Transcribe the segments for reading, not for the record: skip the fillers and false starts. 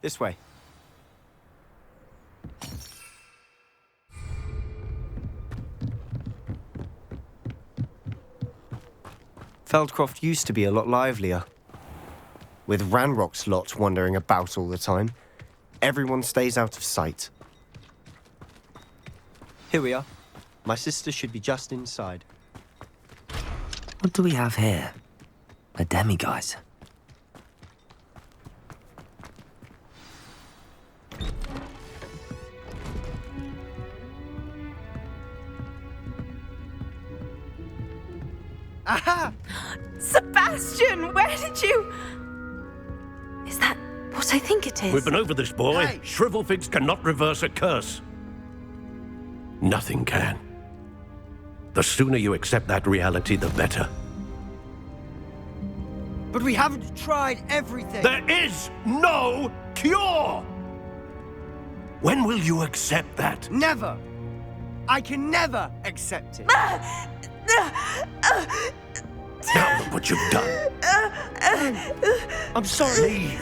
This way. Feldcroft used to be a lot livelier. With Ranrock's lot wandering about all the time, everyone stays out of sight. Here we are. My sister should be just inside. What do we have here? A demiguise. Aha! Sebastian, where did you... Is that what I think it is? We've been over this, boy. Hey! Shrivelfigs cannot reverse a curse. Nothing can. The sooner you accept that reality, the better. But we haven't tried everything. There is no cure! When will you accept that? Never! I can never accept it. Now look what you've done. I'm sorry. Leave.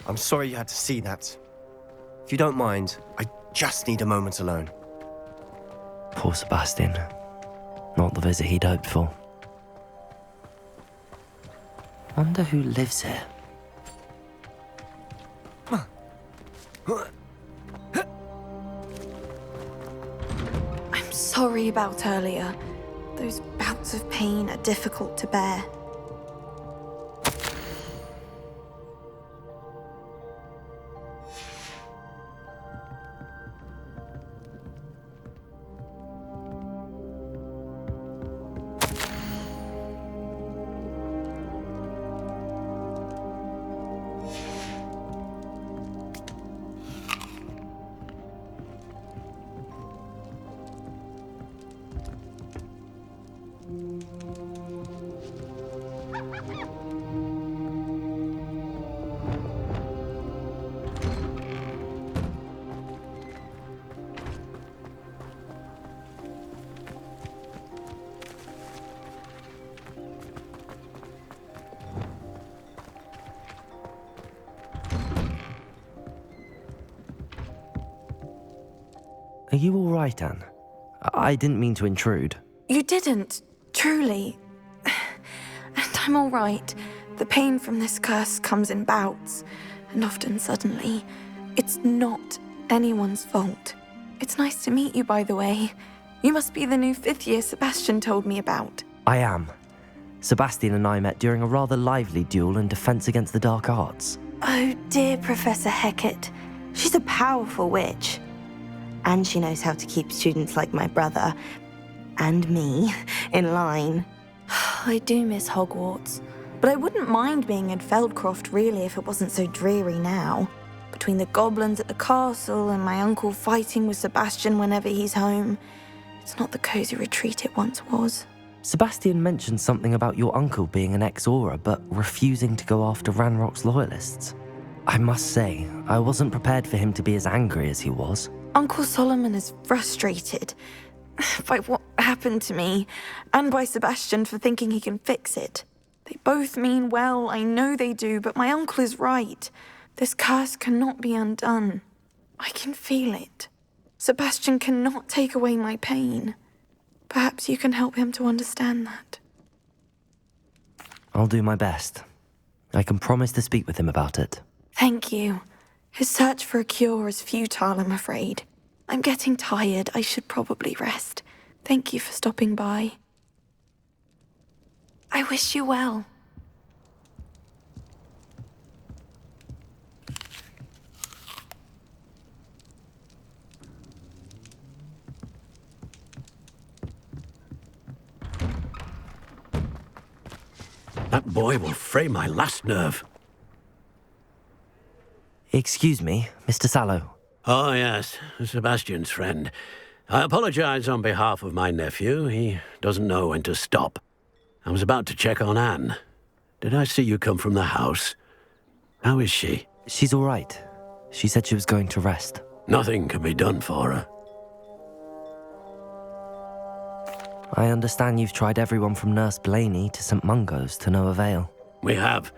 I'm sorry you had to see that. If you don't mind, I just need a moment alone. Poor Sebastian. Not the visit he'd hoped for. Wonder who lives here. I'm sorry about earlier. Those bouts of pain are difficult to bear. Are you all right, Anne? I didn't mean to intrude. You didn't, truly. And I'm all right. The pain from this curse comes in bouts, and often suddenly. It's not anyone's fault. It's nice to meet you, by the way. You must be the new 5th year Sebastian told me about. I am. Sebastian and I met during a rather lively duel in Defense Against the Dark Arts. Oh, dear Professor Hecat. She's a powerful witch. And she knows how to keep students like my brother, and me, in line. I do miss Hogwarts, but I wouldn't mind being in Feldcroft really if it wasn't so dreary now. Between the goblins at the castle and my uncle fighting with Sebastian whenever he's home, it's not the cozy retreat it once was. Sebastian mentioned something about your uncle being an ex-Auror, but refusing to go after Ranrock's loyalists. I must say, I wasn't prepared for him to be as angry as he was. Uncle Solomon is frustrated by what happened to me, and by Sebastian for thinking he can fix it. They both mean well, I know they do, but my uncle is right. This curse cannot be undone. I can feel it. Sebastian cannot take away my pain. Perhaps you can help him to understand that. I'll do my best. I can promise to speak with him about it. Thank you. His search for a cure is futile, I'm afraid. I'm getting tired. I should probably rest. Thank you for stopping by. I wish you well. That boy will fray my last nerve. Excuse me, Mr. Sallow. Oh, yes, Sebastian's friend. I apologize on behalf of my nephew. He doesn't know when to stop. I was about to check on Anne. Did I see you come from the house? How is she? She's all right. She said she was going to rest. Nothing can be done for her. I understand you've tried everyone from Nurse Blaney to St. Mungo's to no avail. We have.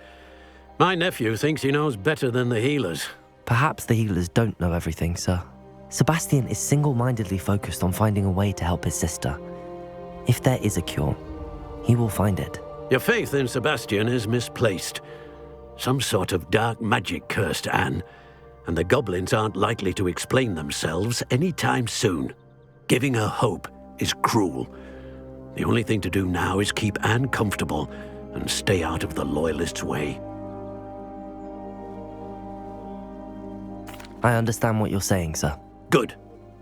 My nephew thinks he knows better than the healers. Perhaps the healers don't know everything, sir. Sebastian is single-mindedly focused on finding a way to help his sister. If there is a cure, he will find it. Your faith in Sebastian is misplaced. Some sort of dark magic cursed Anne, and the goblins aren't likely to explain themselves anytime soon. Giving her hope is cruel. The only thing to do now is keep Anne comfortable and stay out of the Loyalists' way. I understand what you're saying, sir. Good.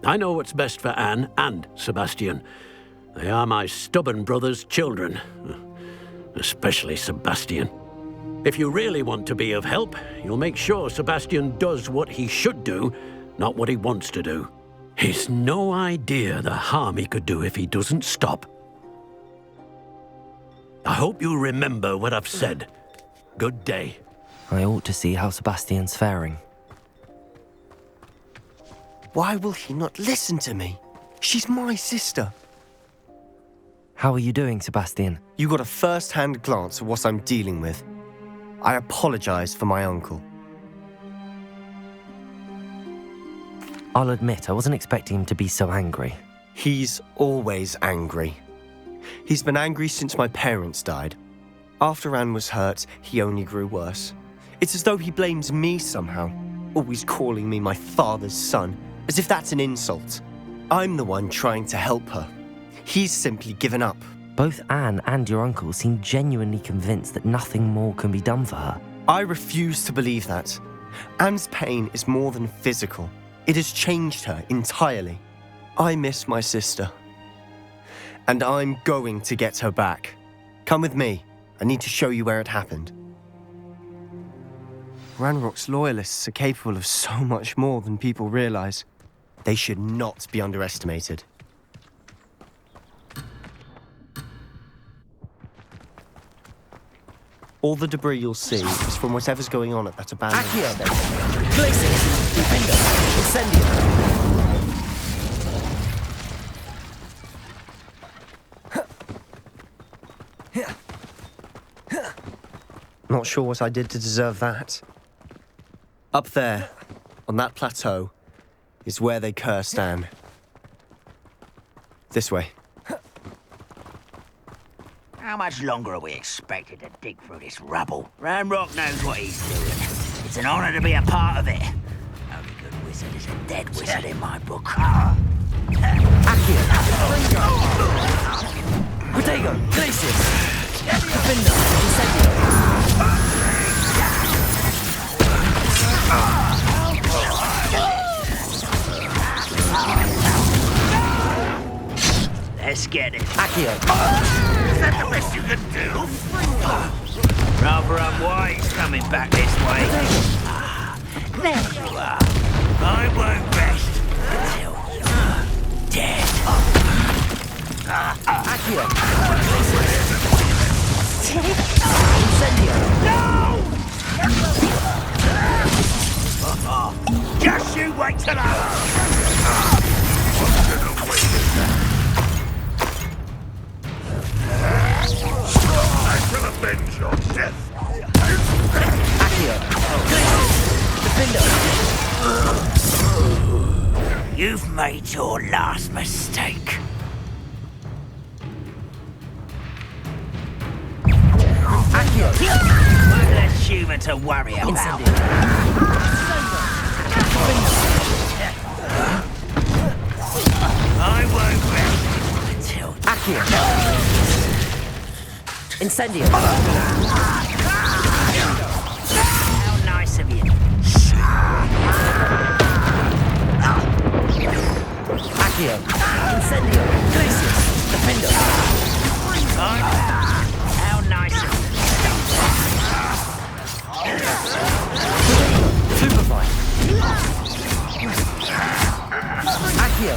I know what's best for Anne and Sebastian. They are my stubborn brother's children. Especially Sebastian. If you really want to be of help, you'll make sure Sebastian does what he should do, not what he wants to do. He's no idea the harm he could do if he doesn't stop. I hope you remember what I've said. Good day. I ought to see how Sebastian's faring. Why will he not listen to me? She's my sister. How are you doing, Sebastian? You got a first-hand glance at what I'm dealing with. I apologize for my uncle. I'll admit, I wasn't expecting him to be so angry. He's always angry. He's been angry since my parents died. After Anne was hurt, he only grew worse. It's as though he blames me somehow, always calling me my father's son, as if that's an insult. I'm the one trying to help her. He's simply given up. Both Anne and your uncle seem genuinely convinced that nothing more can be done for her. I refuse to believe that. Anne's pain is more than physical. It has changed her entirely. I miss my sister. And I'm going to get her back. Come with me. I need to show you where it happened. Ranrock's Loyalists are capable of so much more than people realize. They should not be underestimated. All the debris you'll see is from whatever's going on at that abandoned station. Not sure what I did to deserve that. Up there, on that plateau, is where they cursed Anne. This way. How much longer are we expected to dig through this rubble? Ranrock knows what he's doing. It's an honor to be a part of it. Only good wizard is a dead wizard in my book. Accio! Protego! Glacius! Defender! Incendio! Let's get it. Accio! Is that the best you can do? Rather unwise coming back this way. There you are. I won't rest until you're dead. Accio! Incendio! No! Just you wait till I... I shall avenge your death. Accio! Defender! You've made your last mistake. Accio! One less human to worry about. I won't rest until... Accio! Incendio! How nice of you. Accio! Incendio! Glacius! Defender! How nice of you. Superfly! Accio!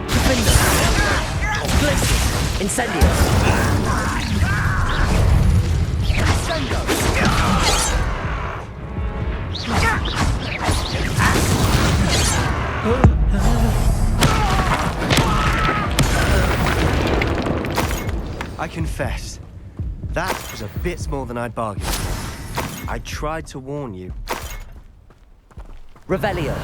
Defender! Glacius! Incendio! Incendio! I confess, that was a bit more than I'd bargained for. I tried to warn you. Revelio.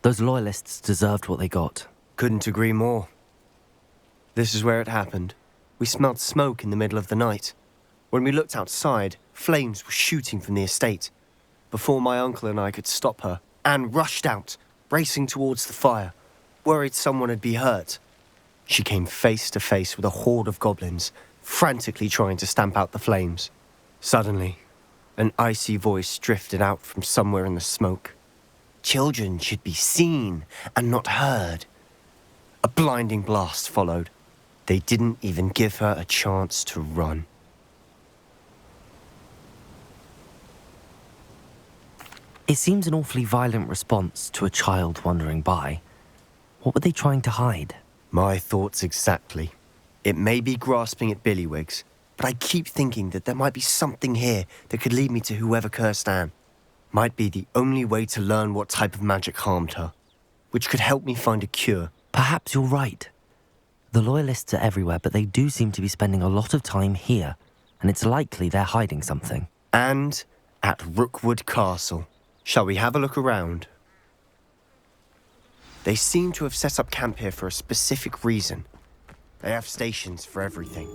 Those loyalists deserved what they got. Couldn't agree more. This is where it happened. We smelled smoke in the middle of the night. When we looked outside, flames were shooting from the estate. Before my uncle and I could stop her, Anne rushed out, racing towards the fire, worried someone would be hurt. She came face to face with a horde of goblins, frantically trying to stamp out the flames. Suddenly, an icy voice drifted out from somewhere in the smoke. Children should be seen and not heard. A blinding blast followed. They didn't even give her a chance to run. It seems an awfully violent response to a child wandering by. What were they trying to hide? My thoughts exactly. It may be grasping at billywhigs, but I keep thinking that there might be something here that could lead me to whoever cursed Anne. Might be the only way to learn what type of magic harmed her, which could help me find a cure. Perhaps you're right. The loyalists are everywhere, but they do seem to be spending a lot of time here, and it's likely they're hiding something. And at Rookwood Castle. Shall we have a look around? They seem to have set up camp here for a specific reason. They have stations for everything.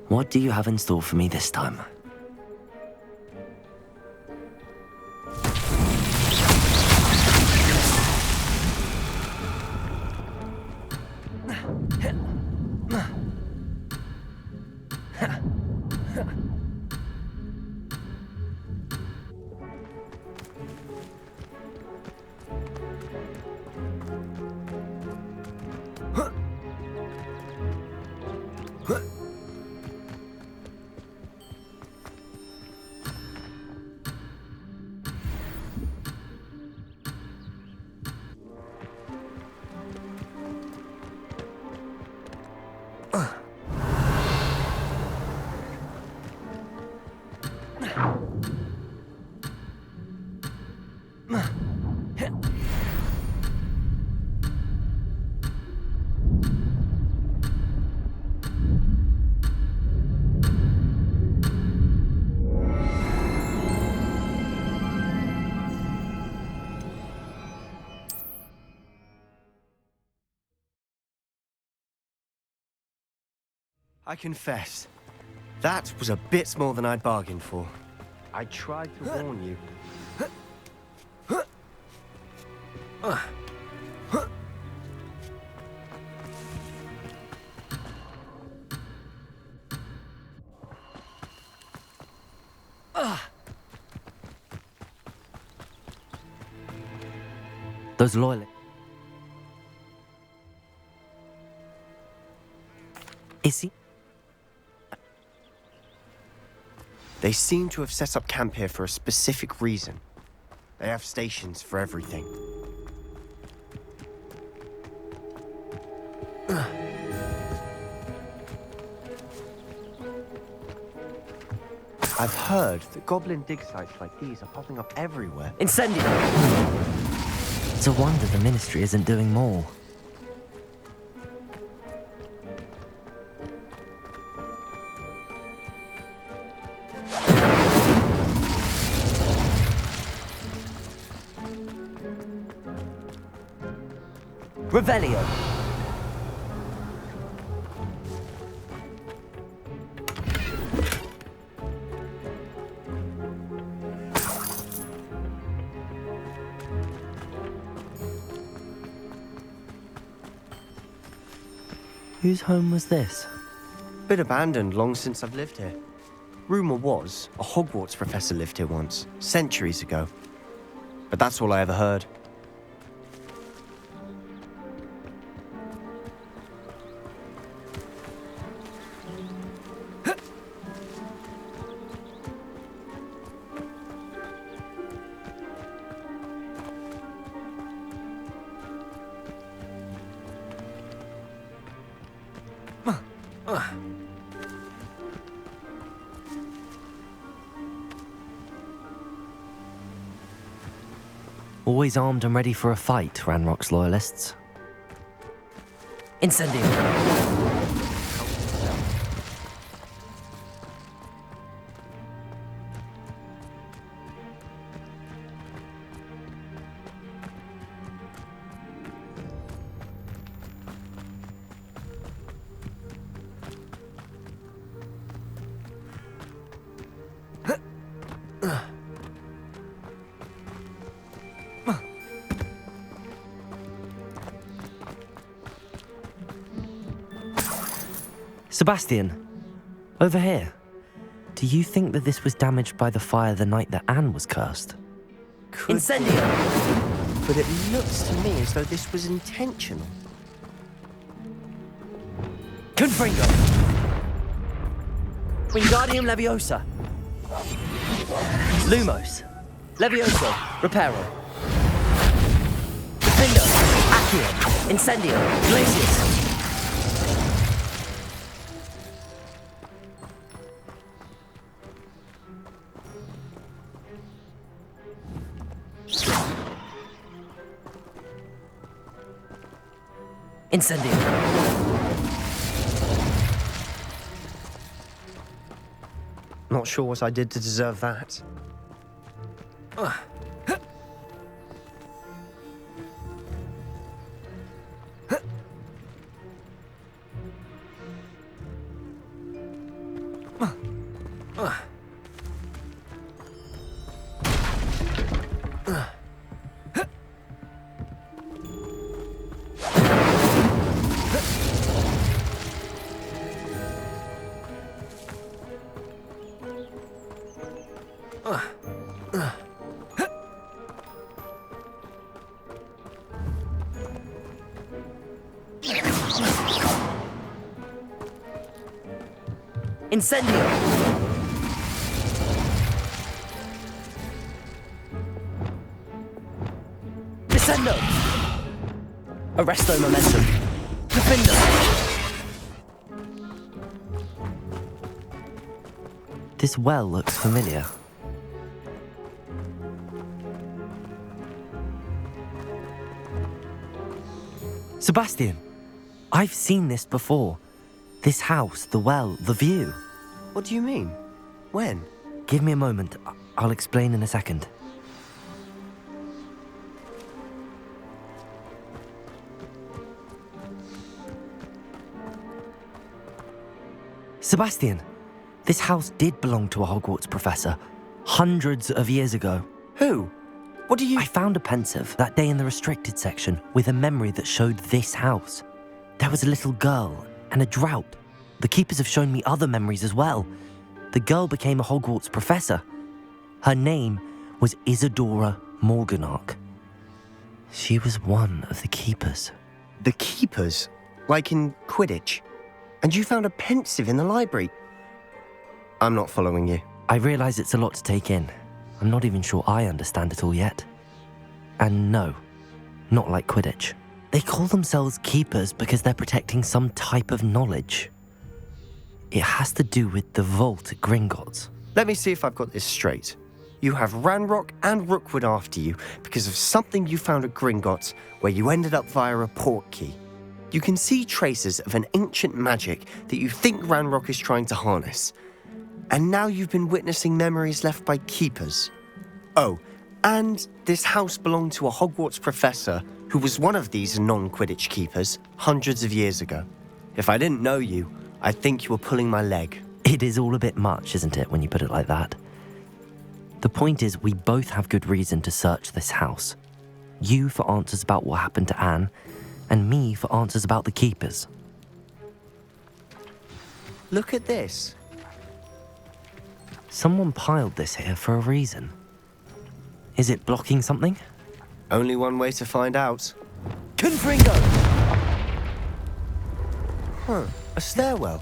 What do you have in store for me this time? I confess, that was a bit more than I'd bargained for. I tried to warn you. Those loyalists. Is he? They seem to have set up camp here for a specific reason. They have stations for everything. I've heard that goblin dig sites like these are popping up everywhere. Incendio! It's a wonder the Ministry isn't doing more. Revelio. Whose home was this? Been abandoned long since I've lived here. Rumour was, a Hogwarts professor lived here once, centuries ago. But that's all I ever heard. Always armed and ready for a fight, Ranrock's loyalists. Incendio! Sebastian, over here. Do you think that this was damaged by the fire the night that Anne was cursed? Incendio! But it looks to me as though this was intentional. Confringo! Wingardium Leviosa! Lumos! Levioso! Reparo! Defendo! Accio! Incendio! Glacius! Incendio! Not sure what I did to deserve that. Incendio! Descendo! Arresto momentum. Defendo! This well looks familiar. Sebastian, I've seen this before. This house, the well, the view. What do you mean? When? Give me a moment. I'll explain in a second. Sebastian, this house did belong to a Hogwarts professor hundreds of years ago. Who? What do you... I found a pensive that day in the restricted section with a memory that showed this house. There was a little girl and a drought. The keepers have shown me other memories as well. The girl became a Hogwarts professor. Her name was Isadora Morganach. She was one of the keepers. The keepers? Like in Quidditch? And you found a pensive in the library? I'm not following you. I realise it's a lot to take in. I'm not even sure I understand it all yet. And no, not like Quidditch. They call themselves keepers because they're protecting some type of knowledge. It has to do with the vault at Gringotts. Let me see if I've got this straight. You have Ranrock and Rookwood after you because of something you found at Gringotts where you ended up via a portkey. You can see traces of an ancient magic that you think Ranrock is trying to harness. And now you've been witnessing memories left by keepers. Oh, and this house belonged to a Hogwarts professor who was one of these non-Quidditch keepers hundreds of years ago. If I didn't know you, I'd think you were pulling my leg. It is all a bit much, isn't it, when you put it like that? The point is, we both have good reason to search this house. You for answers about what happened to Anne, and me for answers about the keepers. Look at this. Someone piled this here for a reason. Is it blocking something? Only one way to find out. Confringo! Huh, a stairwell.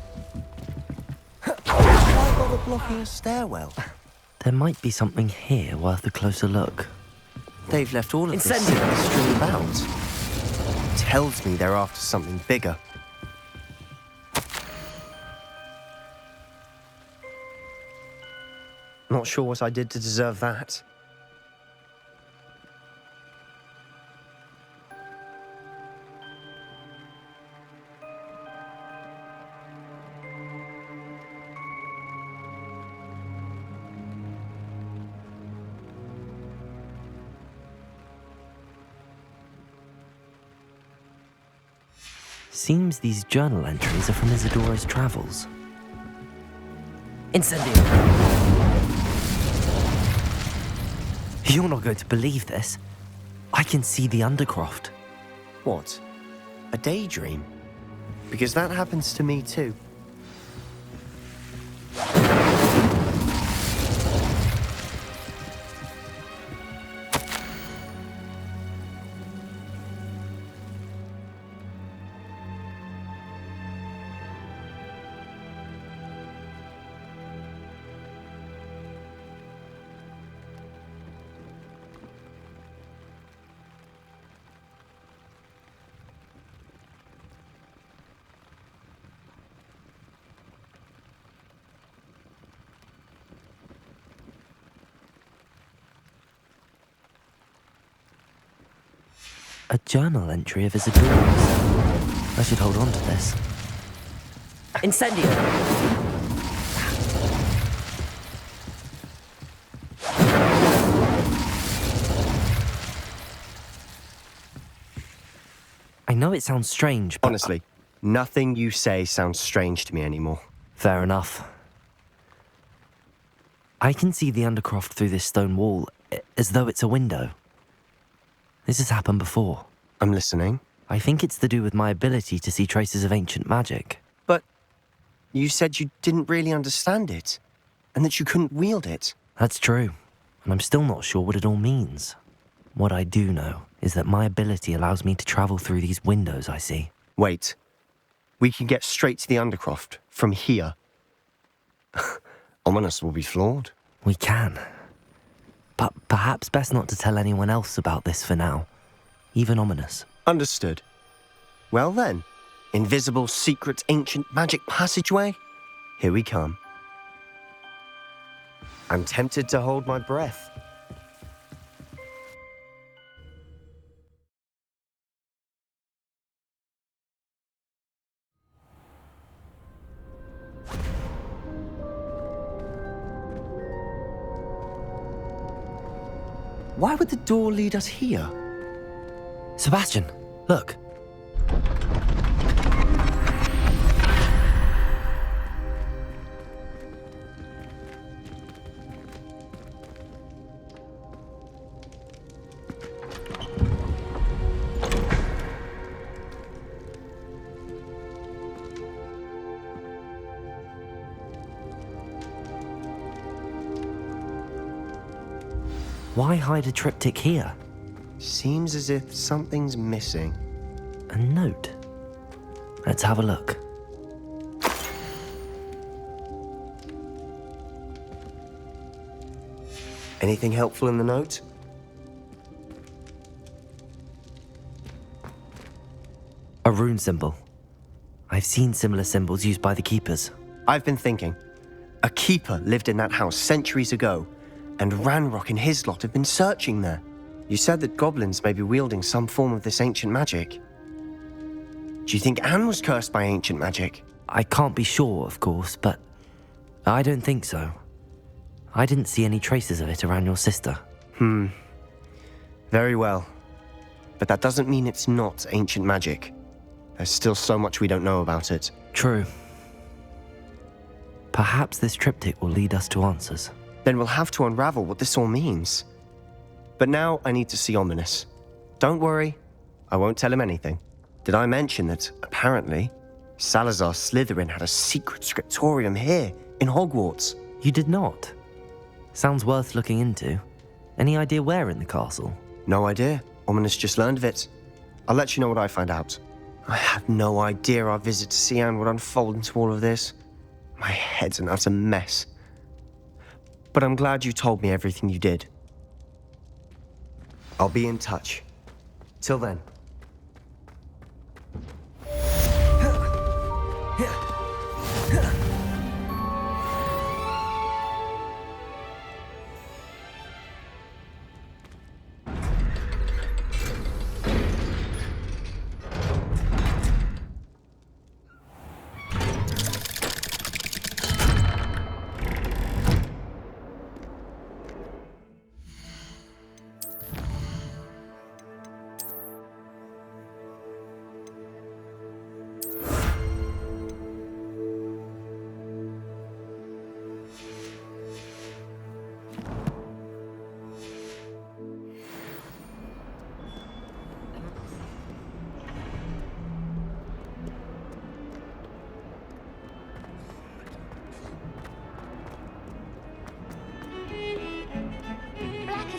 Why bother blocking a stairwell? There might be something here worth a closer look. They've left all of this strewn about. Tells me they're after something bigger. Not sure what I did to deserve that. Seems these journal entries are from Isadora's travels. Incendio! You're not going to believe this. I can see the Undercroft. What? A daydream? Because that happens to me too. A journal entry of Isadora's. I should hold on to this. Incendio! I know it sounds strange, but... Honestly, nothing you say sounds strange to me anymore. Fair enough. I can see the Undercroft through this stone wall, as though it's a window. This has happened before. I'm listening. I think it's to do with my ability to see traces of ancient magic. But you said you didn't really understand it, and that you couldn't wield it. That's true, and I'm still not sure what it all means. What I do know is that my ability allows me to travel through these windows I see. Wait. We can get straight to the Undercroft from here. Ominous will be floored. We can. But perhaps best not to tell anyone else about this for now. Even Ominous. Understood. Well then, invisible, secret, ancient magic passageway? Here we come. I'm tempted to hold my breath. Why would the door lead us here? Sebastian, look. Why hide a triptych here? Seems as if something's missing. A note. Let's have a look. Anything helpful in the note? A rune symbol. I've seen similar symbols used by the keepers. I've been thinking. A keeper lived in that house centuries ago, and Ranrock and his lot have been searching there. You said that goblins may be wielding some form of this ancient magic. Do you think Anne was cursed by ancient magic? I can't be sure, of course, but I don't think so. I didn't see any traces of it around your sister. Very well. But that doesn't mean it's not ancient magic. There's still so much we don't know about it. True. Perhaps this triptych will lead us to answers. Then we'll have to unravel what this all means. But now I need to see Ominous. Don't worry, I won't tell him anything. Did I mention that, apparently, Salazar Slytherin had a secret scriptorium here, in Hogwarts? You did not? Sounds worth looking into. Any idea where in the castle? No idea. Ominous just learned of it. I'll let you know what I find out. I had no idea our visit to Cian would unfold into all of this. My head's an utter mess. But I'm glad you told me everything you did. I'll be in touch. Till then.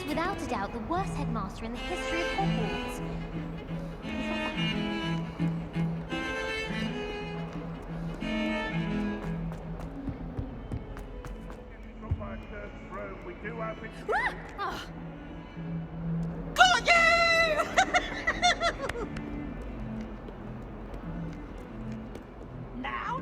Without a doubt, the worst headmaster in the history of Hogwarts. Got you! Now.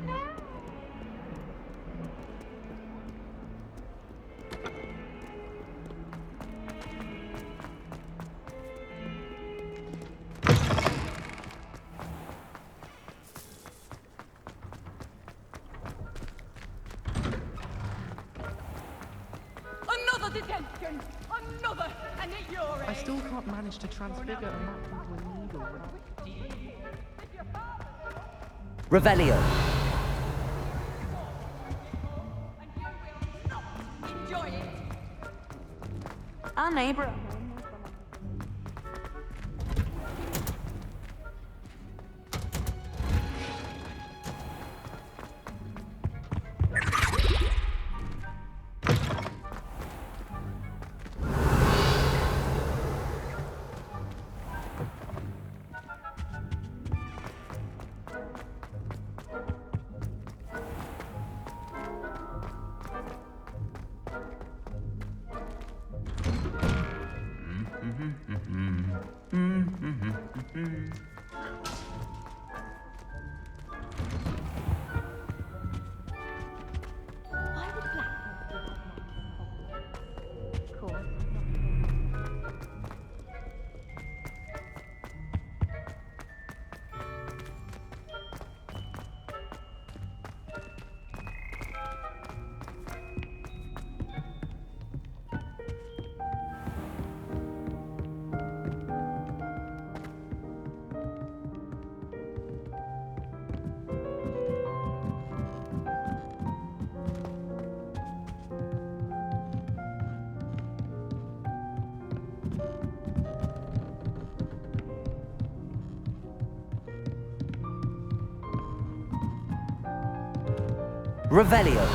Another detention! Another! And at your age! I still can't manage to transfigure a map into a needle without... Revelio. Enjoy it! Our neighbor. Why would Black be Hogwarts? Of course. Revelio.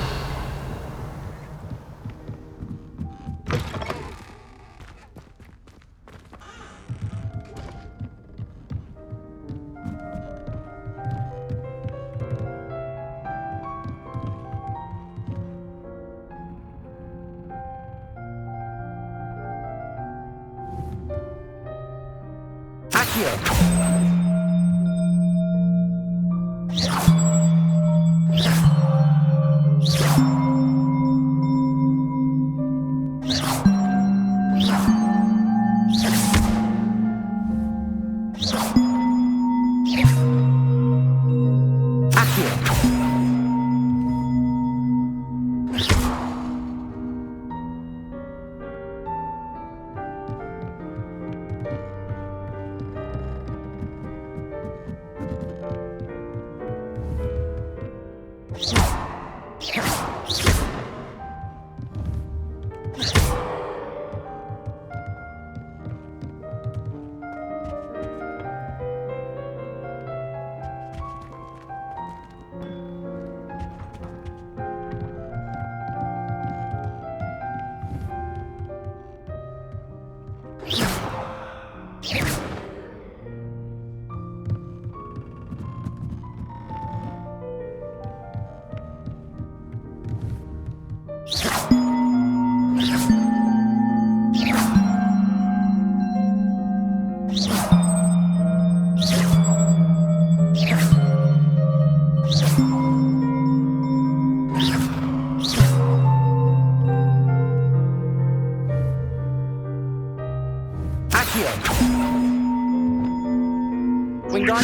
Accio.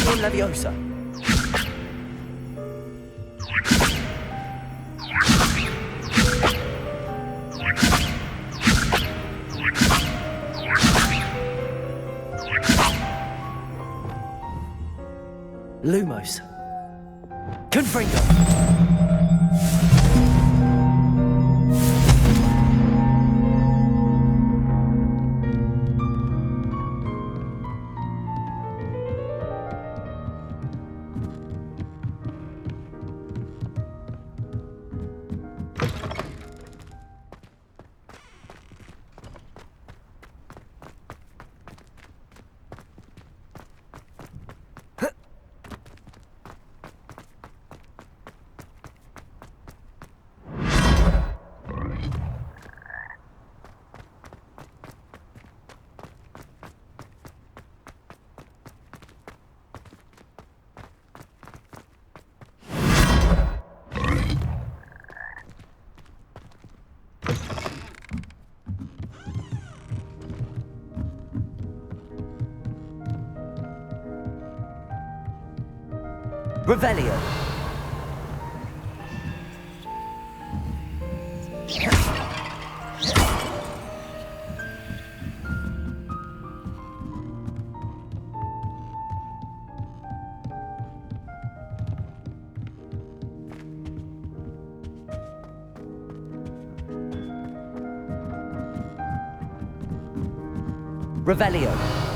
Wingardium Leviosa. Lumos. Confringo. Revelio. Revelio.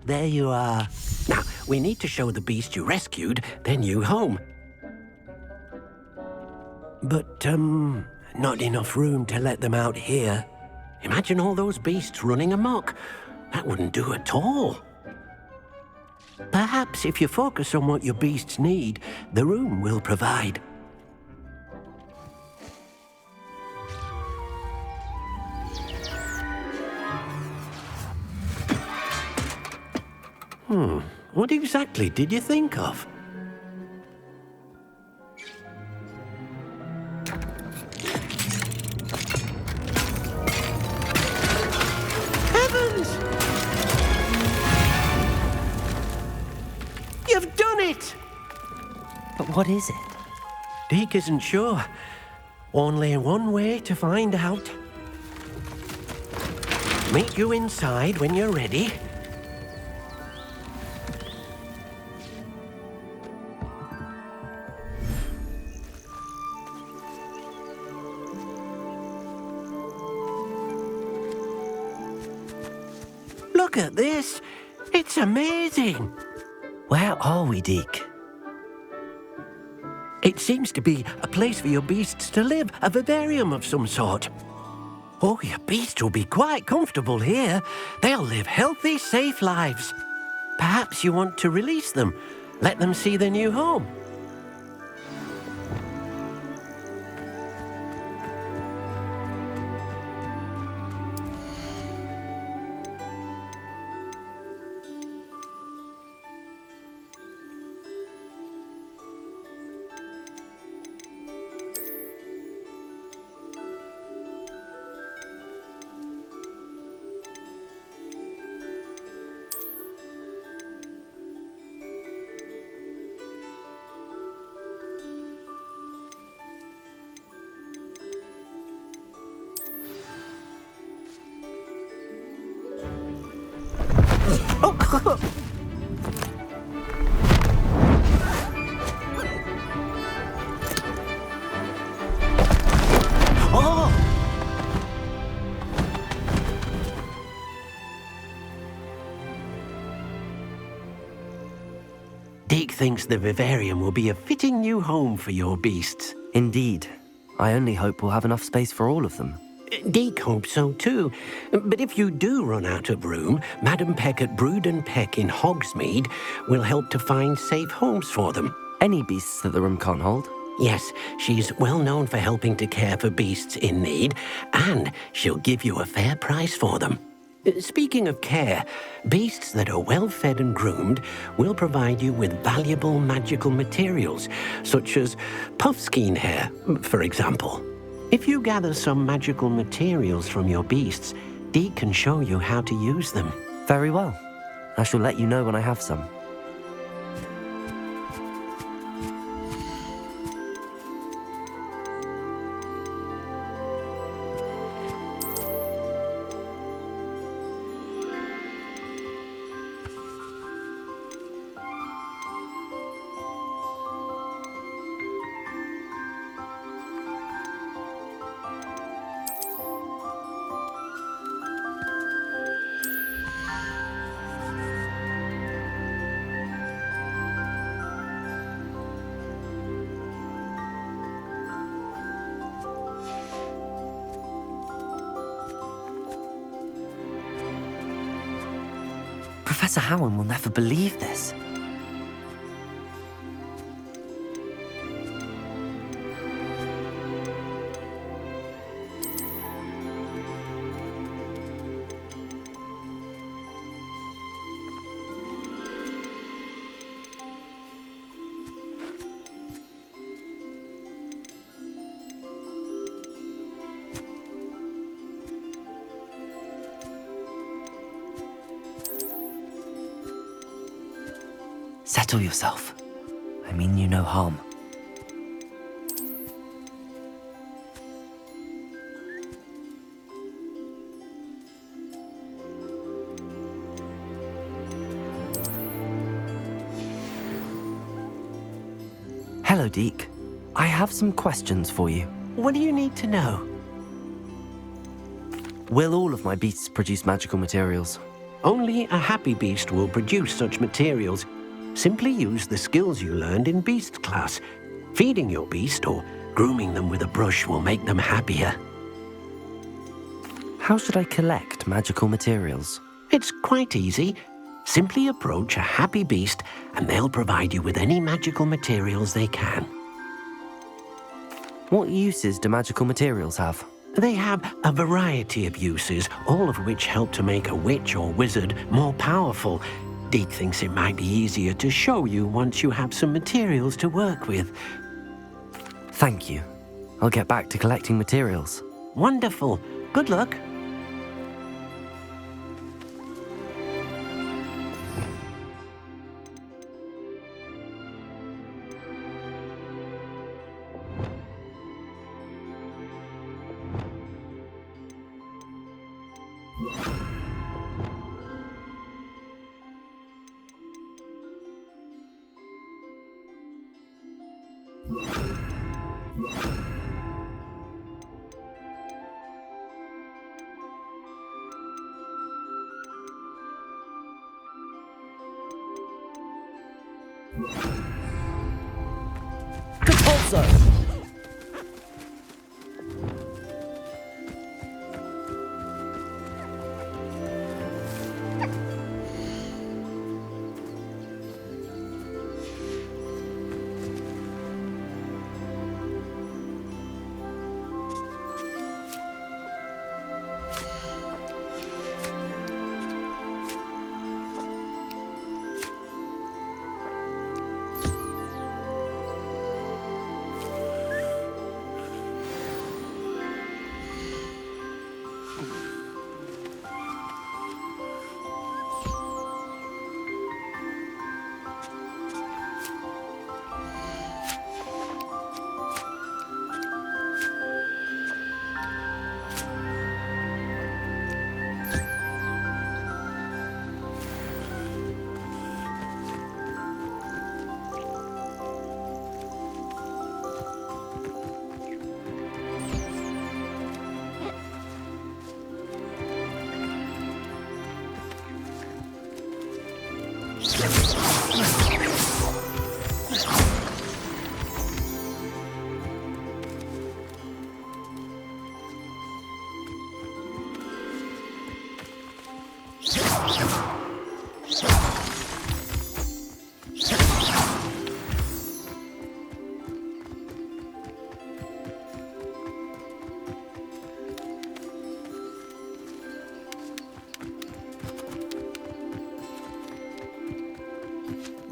There you are. Now, we need to show the beast you rescued their new home. But, not enough room to let them out here. Imagine all those beasts running amok. That wouldn't do at all. Perhaps if you focus on what your beasts need, the room will provide. What exactly did you think of? Heavens! You've done it! But what is it? Deke isn't sure. Only one way to find out. Meet you inside when you're ready. Look at this. It's amazing. Where are we, Deke? It seems to be a place for your beasts to live, a vivarium of some sort. Oh, your beasts will be quite comfortable here. They'll live healthy, safe lives. Perhaps you want to release them, let them see their new home. Deke thinks the vivarium will be a fitting new home for your beasts. Indeed. I only hope we'll have enough space for all of them. Deke hopes so too. But if you do run out of room, Madam Peck at Brood and Peck in Hogsmeade will help to find safe homes for them. Any beasts that the room can't hold? Yes, she's well known for helping to care for beasts in need, and she'll give you a fair price for them. Speaking of care, beasts that are well fed and groomed will provide you with valuable magical materials, such as puffskein hair, for example. If you gather some magical materials from your beasts, Deke can show you how to use them. Very well. I shall let you know when I have some. Professor Howard will never believe this. Settle yourself. I mean you no harm. Hello, Deke. I have some questions for you. What do you need to know? Will all of my beasts produce magical materials? Only a happy beast will produce such materials. Simply use the skills you learned in Beast class. Feeding your beast or grooming them with a brush will make them happier. How should I collect magical materials? It's quite easy. Simply approach a happy beast and they'll provide you with any magical materials they can. What uses do magical materials have? They have a variety of uses, all of which help to make a witch or wizard more powerful. Deke thinks it might be easier to show you once you have some materials to work with. Thank you. I'll get back to collecting materials. Wonderful. Good luck.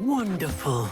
Wonderful.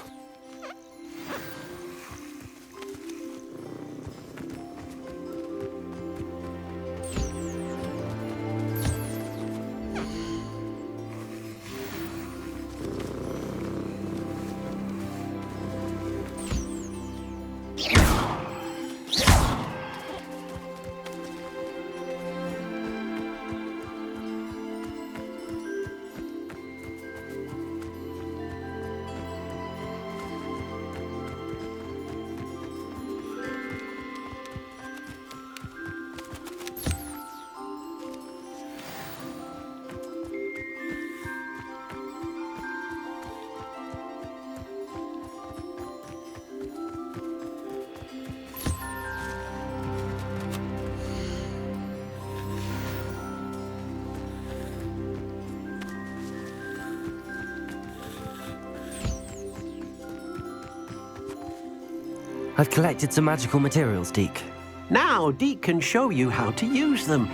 I've collected some magical materials, Deke. Now, Deke can show you how to use them.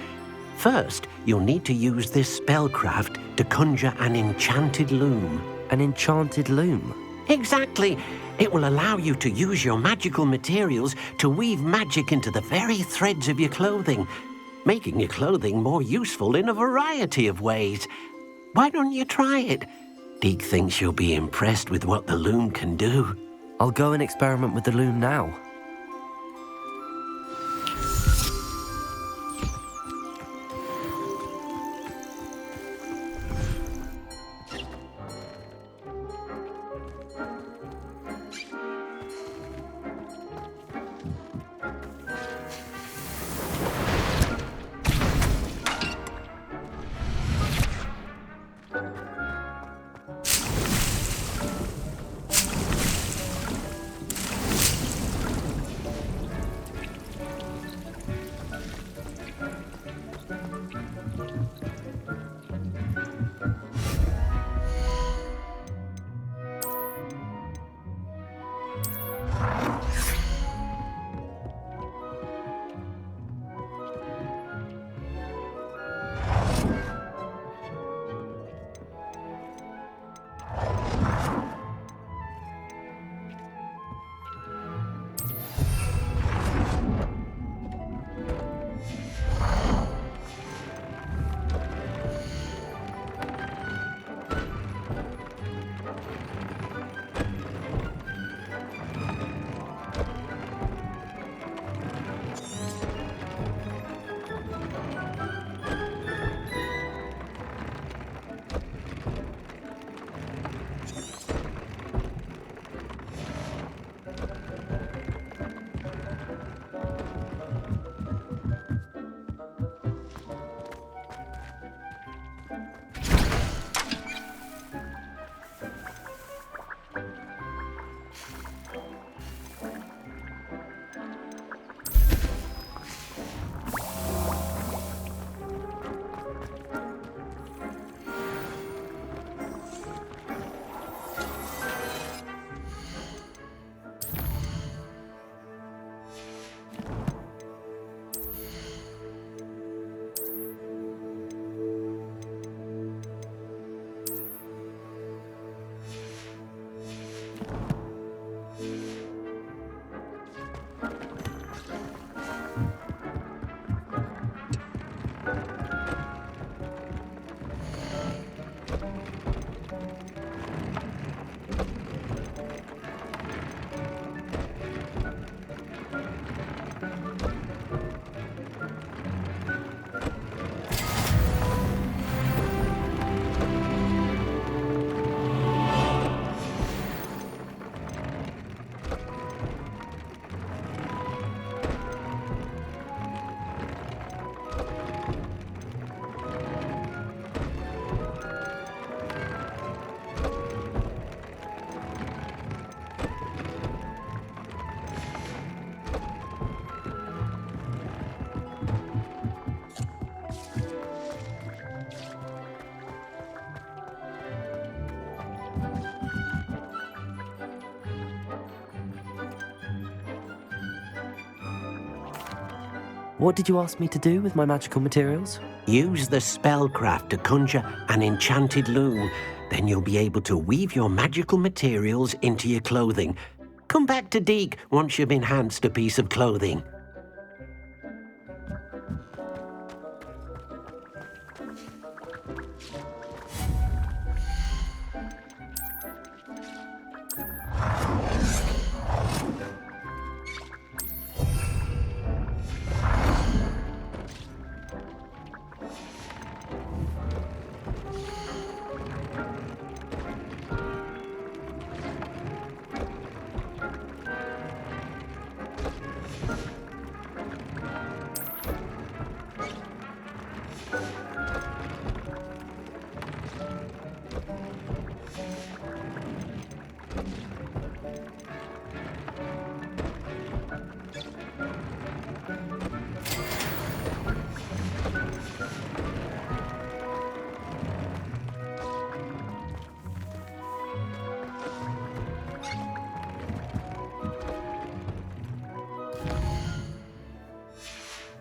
First, you'll need to use this spellcraft to conjure an enchanted loom. An enchanted loom? Exactly. It will allow you to use your magical materials to weave magic into the very threads of your clothing, making your clothing more useful in a variety of ways. Why don't you try it? Deke thinks you'll be impressed with what the loom can do. I'll go and experiment with the loom now. What did you ask me to do with my magical materials? Use the spellcraft to conjure an enchanted loom. Then you'll be able to weave your magical materials into your clothing. Come back to Deke once you've enhanced a piece of clothing.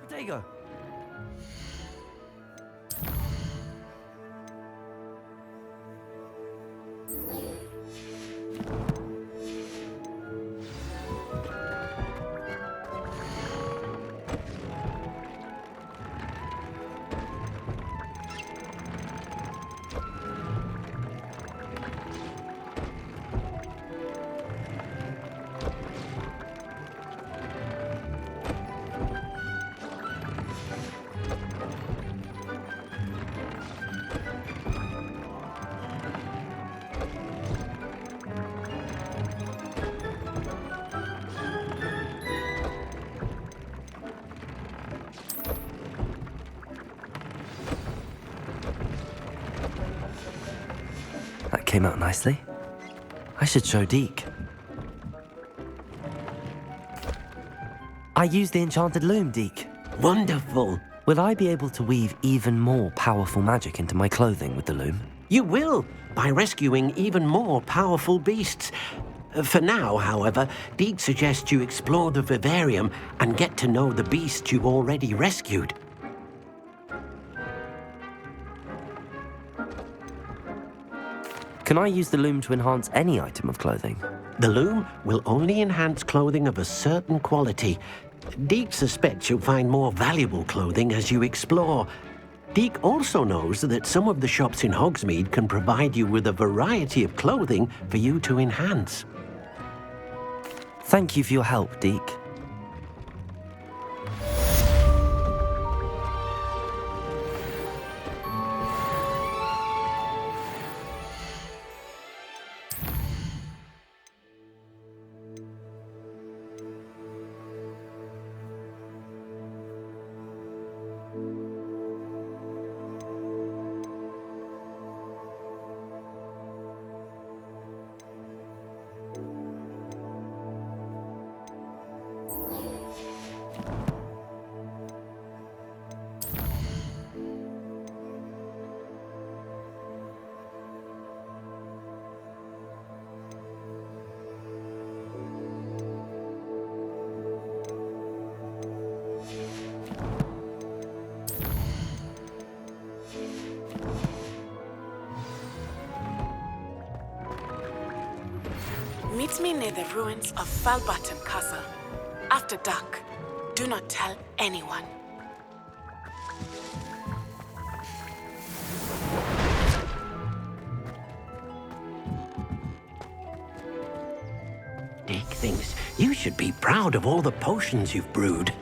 There you go. That came out nicely. I should show Deke. I used the enchanted loom, Deke. Wonderful. Will I be able to weave even more powerful magic into my clothing with the loom? You will, by rescuing even more powerful beasts. For now, however, Deke suggests you explore the vivarium and get to know the beasts you've already rescued. Can I use the loom to enhance any item of clothing? The loom will only enhance clothing of a certain quality. Deke suspects you'll find more valuable clothing as you explore. Deke also knows that some of the shops in Hogsmeade can provide you with a variety of clothing for you to enhance. Thank you for your help, Deke. Meet me near the ruins of Falbottom Castle. After dark. Do not tell anyone. Deke thinks you should be proud of all the potions you've brewed.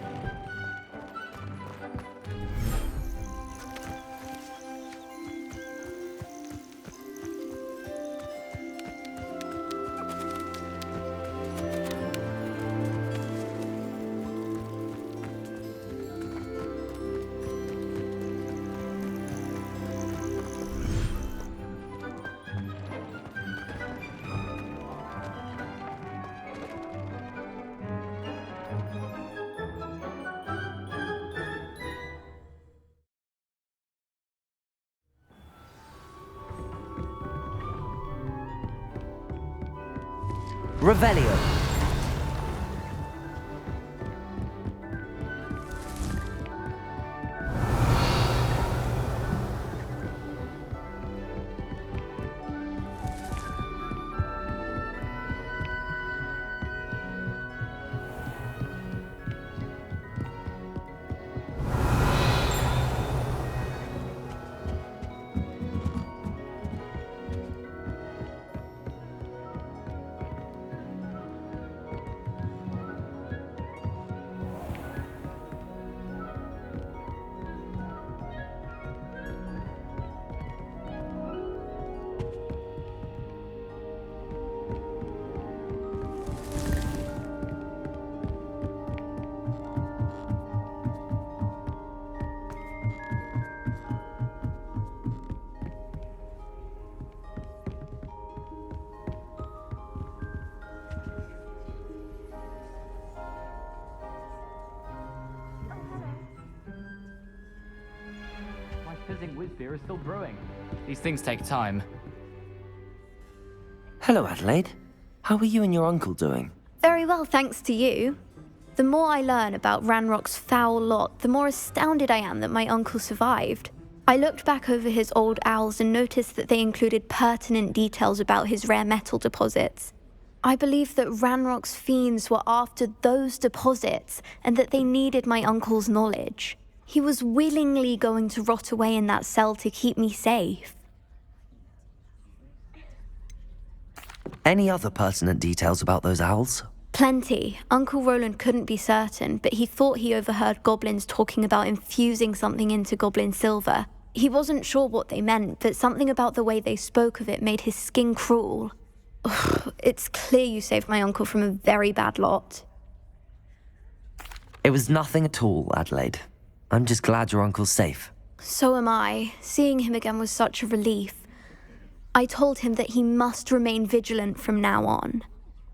Revelio. visiting Wizardry is still brewing. These things take time. Hello, Adelaide. How are you and your uncle doing? Very well, thanks to you. The more I learn about Ranrock's foul lot, the more astounded I am that my uncle survived. I looked back over his old owls and noticed that they included pertinent details about his rare metal deposits. I believe that Ranrock's fiends were after those deposits and that they needed my uncle's knowledge. He was willingly going to rot away in that cell to keep me safe. Any other pertinent details about those owls? Plenty. Uncle Roland couldn't be certain, but he thought he overheard goblins talking about infusing something into goblin silver. He wasn't sure what they meant, but something about the way they spoke of it made his skin crawl. Ugh, it's clear you saved my uncle from a very bad lot. It was nothing at all, Adelaide. I'm just glad your uncle's safe. So am I. Seeing him again was such a relief. I told him that he must remain vigilant from now on.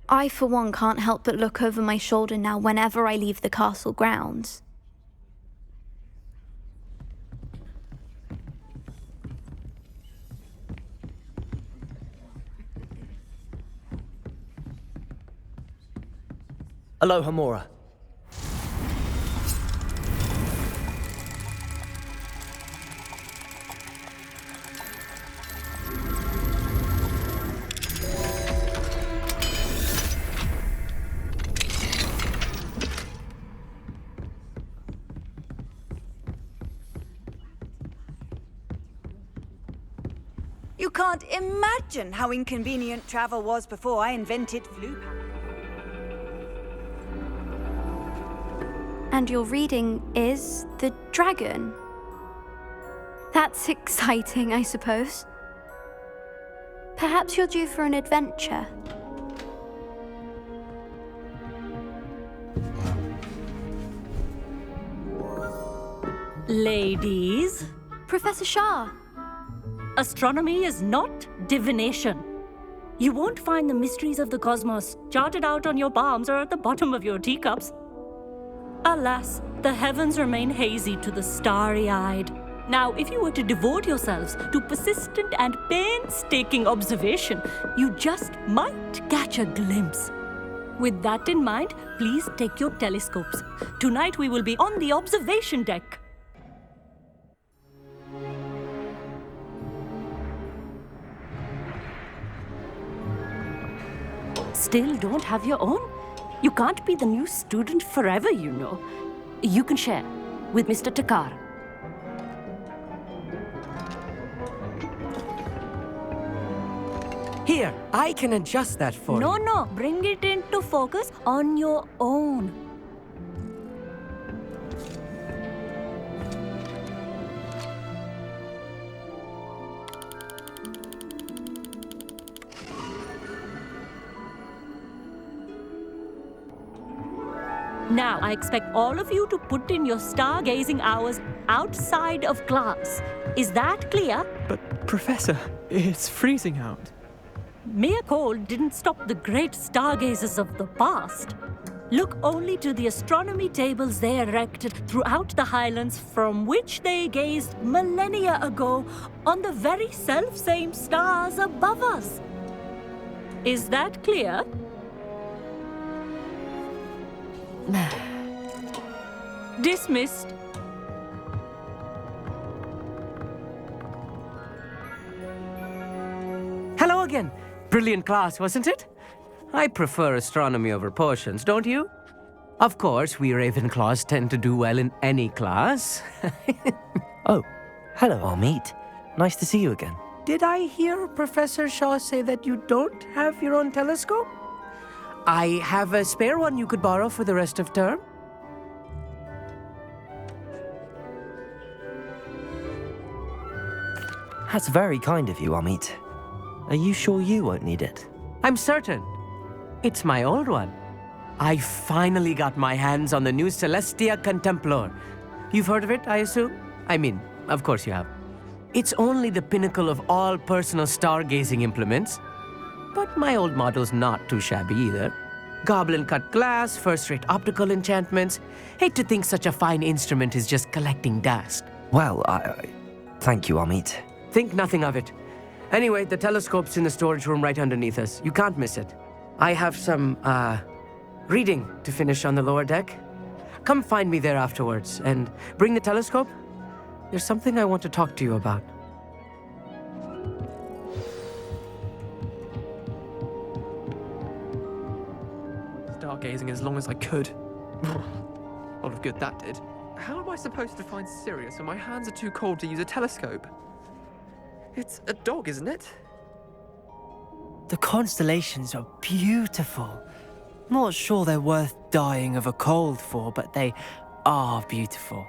I, for one, can't help but look over my shoulder now whenever I leave the castle grounds. Aloha, Mora. You can't imagine how inconvenient travel was before I invented flu. And your reading is the dragon. That's exciting, I suppose. Perhaps you're due for an adventure. Ladies, Professor Shah. astronomy is not divination. You won't find the mysteries of the cosmos charted out on your palms or at the bottom of your teacups. Alas, the heavens remain hazy to the starry-eyed. Now, if you were to devote yourselves to persistent and painstaking observation, you just might catch a glimpse. With that in mind, please take your telescopes. Tonight we will be on the observation deck. Still don't have your own? You can't be the new student forever, you know. You can share with Mr. Takar. Here, I can adjust that for you. No, bring it into focus on your own. Now, I expect all of you to put in your stargazing hours outside of class. Is that clear? But, Professor, it's freezing out. Mere cold didn't stop the great stargazers of the past. Look only to the astronomy tables they erected throughout the highlands from which they gazed millennia ago on the very self-same stars above us. Is that clear? Dismissed. Hello again. Brilliant class, wasn't it? I prefer astronomy over potions, don't you? Of course, we Ravenclaws tend to do well in any class. Oh, hello, Hogsmeade. Nice to see you again. Did I hear Professor Shaw say that you don't have your own telescope? I have a spare one you could borrow for the rest of term. That's very kind of you, Hogsmeade. Are you sure you won't need it? I'm certain. It's my old one. I finally got my hands on the new Celestia Contemplar. You've heard of it, I assume? I mean, of course you have. It's only the pinnacle of all personal stargazing implements. But my old model's not too shabby either. Goblin-cut glass, first-rate optical enchantments. Hate to think such a fine instrument is just collecting dust. Well, Thank you, Hogsmeade. Think nothing of it. Anyway, the telescope's in the storage room right underneath us. You can't miss it. I have some, reading to finish on the lower deck. Come find me there afterwards, and bring the telescope. There's something I want to talk to you about. Stargazing as long as I could. A lot of good that did. How am I supposed to find Sirius when my hands are too cold to use a telescope? It's a dog, isn't it? The constellations are beautiful. Not sure they're worth dying of a cold for, but they are beautiful.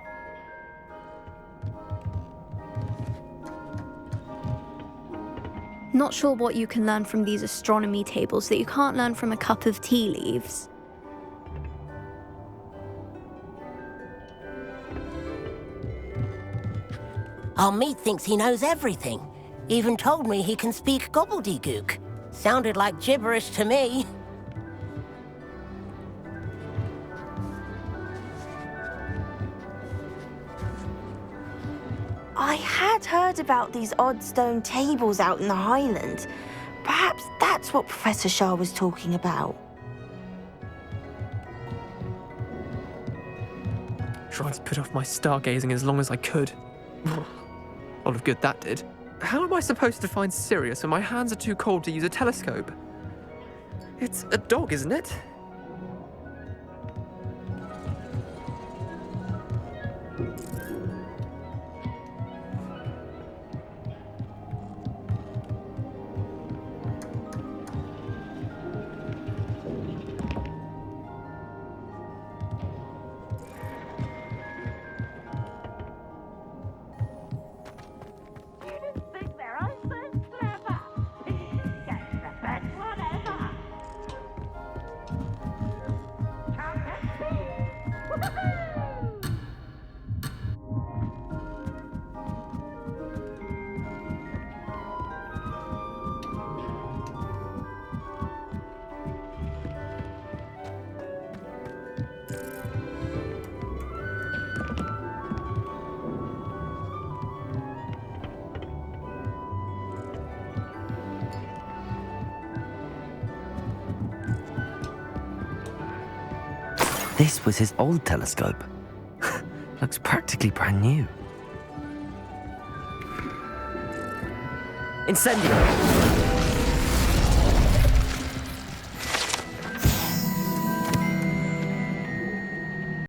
Not sure what you can learn from these astronomy tables that you can't learn from a cup of tea leaves. Hogsmeade thinks he knows everything. Even told me he can speak gobbledygook. Sounded like gibberish to me. I had heard about these odd stone tables out in the Highlands. Perhaps that's what Professor Shah was talking about. Tried to put off my stargazing as long as I could. A lot of good that did. How am I supposed to find Sirius when my hands are too cold to use a telescope? It's a dog, isn't it? This was his old telescope. Looks practically brand new. Incendio!